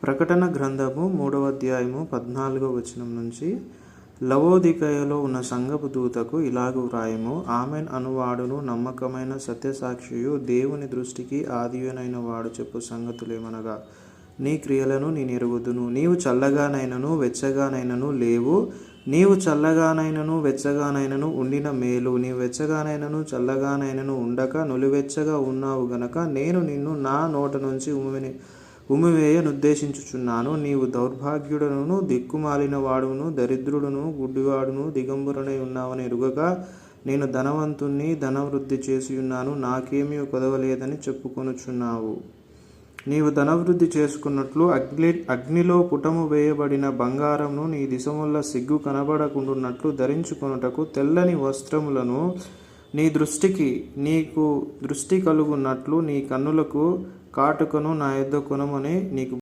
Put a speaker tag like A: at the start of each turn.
A: ప్రకటన గ్రంథము 3వ అధ్యాయము 14వ వచనం నుంచి, లవోదికయలో ఉన్న సంఘపు దూతకు ఇలాగు వ్రాయము. ఆమెన్ అనువాడును, నమ్మకమైన సత్యసాక్షియు, దేవుని దృష్టికి ఆదియునైన వాడు చెప్పు సంగతులేమనగా, నీ క్రియలను నేనెరుగుదును. నీవు చల్లగానైనను వెచ్చగానైనను లేవు. నీవు చల్లగానైనను వెచ్చగానైనను ఉండిన మేలు. నీవు వెచ్చగానైనను చల్లగానైనను ఉండక నులివెచ్చగా ఉన్నావు గనక నేను నిన్ను నా నోట నుంచి ఉమివేయనుద్దేశించుచున్నాను. నీవు దౌర్భాగ్యుడను, దిక్కుమాలిన వాడును, దరిద్రుడును, గుడ్డివాడును, దిగంబరునై ఉన్నావని ఎరుగగా, నేను ధనవంతుణ్ణి, ధనవృద్ధి చేసియున్నాను, నాకేమీ కొదవలేదని చెప్పుకొనుచున్నావు. నీవు ధనవృద్ధి చేసుకున్నట్లు అగ్నిలో పుటము వేయబడిన బంగారమును నీ దిశముల సిగ్గు కనబడకుండున్నట్లు ధరించుకొనుటకు తెల్లని వస్త్రములను నీకు దృష్టి కలుగున్నట్లు నీ కన్నులకు కాటుకను నా యొద్ద కొనుమని నీకు